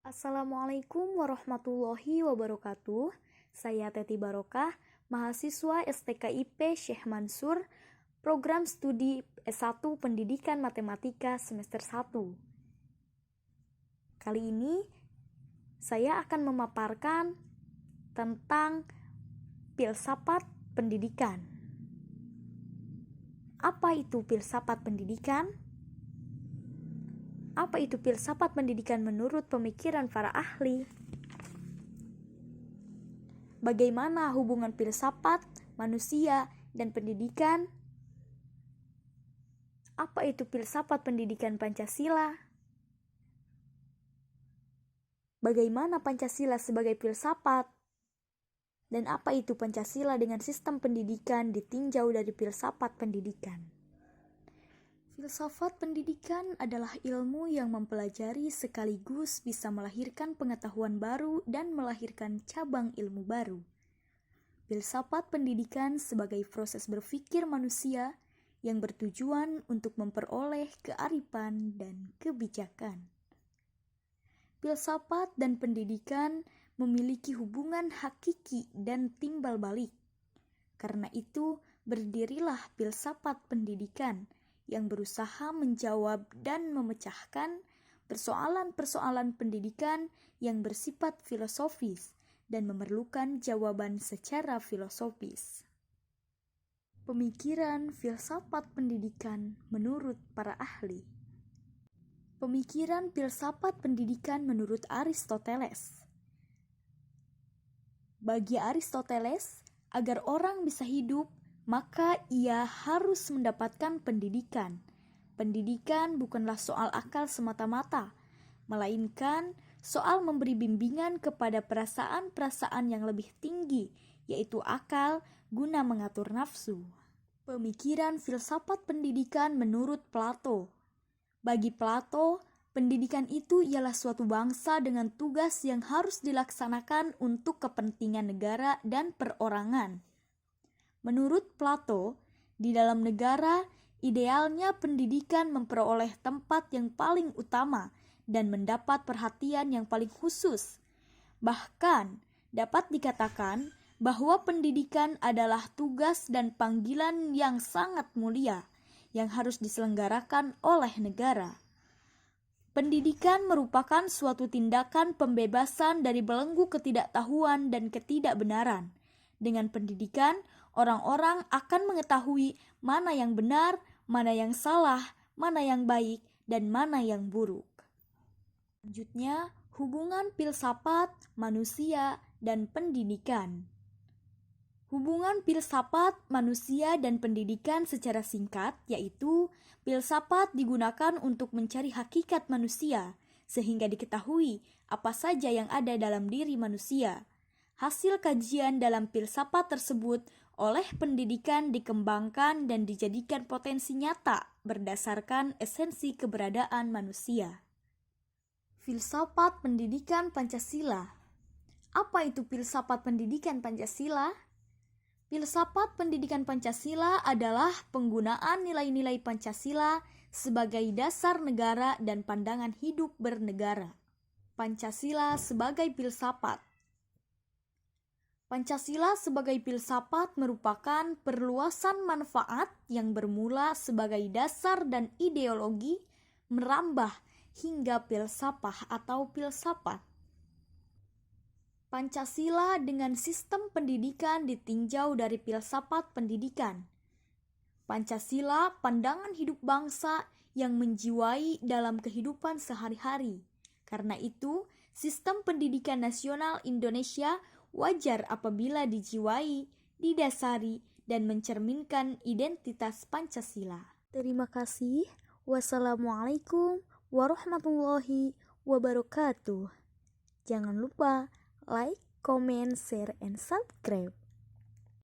Assalamualaikum warahmatullahi wabarakatuh. Saya Teti Barokah, mahasiswa STKIP Syekh Mansur, program studi S1 Pendidikan Matematika semester 1. Kali ini saya akan memaparkan tentang filsafat pendidikan. Apa itu filsafat pendidikan? Apa itu filsafat pendidikan menurut pemikiran para ahli? Bagaimana hubungan filsafat, manusia, dan pendidikan? Apa itu filsafat pendidikan Pancasila? Bagaimana Pancasila sebagai filsafat? Dan apa itu Pancasila dengan sistem pendidikan ditinjau dari filsafat pendidikan? Filsafat pendidikan adalah ilmu yang mempelajari sekaligus bisa melahirkan pengetahuan baru dan melahirkan cabang ilmu baru. Filsafat pendidikan sebagai proses berpikir manusia yang bertujuan untuk memperoleh kearifan dan kebijakan. Filsafat dan pendidikan memiliki hubungan hakiki dan timbal balik. Karena itu, berdirilah filsafat pendidikan yang berusaha menjawab dan memecahkan persoalan-persoalan pendidikan yang bersifat filosofis dan memerlukan jawaban secara filosofis. Pemikiran filsafat pendidikan menurut para ahli. Pemikiran filsafat pendidikan menurut Aristoteles. Bagi Aristoteles, agar orang bisa hidup, maka ia harus mendapatkan pendidikan. Pendidikan bukanlah soal akal semata-mata, melainkan soal memberi bimbingan kepada perasaan-perasaan yang lebih tinggi, yaitu akal, guna mengatur nafsu. Pemikiran filsafat pendidikan menurut Plato. Bagi Plato, pendidikan itu ialah suatu bangsa dengan tugas yang harus dilaksanakan untuk kepentingan negara dan perorangan. Menurut Plato, di dalam negara, idealnya pendidikan memperoleh tempat yang paling utama dan mendapat perhatian yang paling khusus. Bahkan, dapat dikatakan bahwa pendidikan adalah tugas dan panggilan yang sangat mulia yang harus diselenggarakan oleh negara. Pendidikan merupakan suatu tindakan pembebasan dari belenggu ketidaktahuan dan ketidakbenaran. Dengan pendidikan, orang-orang akan mengetahui mana yang benar, mana yang salah, mana yang baik, dan mana yang buruk. Selanjutnya, hubungan filsafat, manusia, dan pendidikan. Hubungan filsafat, manusia, dan pendidikan secara singkat, yaitu filsafat digunakan untuk mencari hakikat manusia, sehingga diketahui apa saja yang ada dalam diri manusia. Hasil kajian dalam filsafat tersebut oleh pendidikan dikembangkan dan dijadikan potensi nyata berdasarkan esensi keberadaan manusia. Filsafat pendidikan Pancasila. Apa itu filsafat pendidikan Pancasila? Filsafat pendidikan Pancasila adalah penggunaan nilai-nilai Pancasila sebagai dasar negara dan pandangan hidup bernegara. Pancasila sebagai filsafat. Pancasila sebagai filsafat merupakan perluasan manfaat yang bermula sebagai dasar dan ideologi merambah hingga filsafat atau filsafat. Pancasila dengan sistem pendidikan ditinjau dari filsafat pendidikan. Pancasila pandangan hidup bangsa yang menjiwai dalam kehidupan sehari-hari. Karena itu, sistem pendidikan nasional Indonesia wajar apabila dijiwai, didasari, dan mencerminkan identitas Pancasila. Terima kasih. Wassalamualaikum warahmatullahi wabarakatuh. Jangan lupa like, comment, share, and subscribe.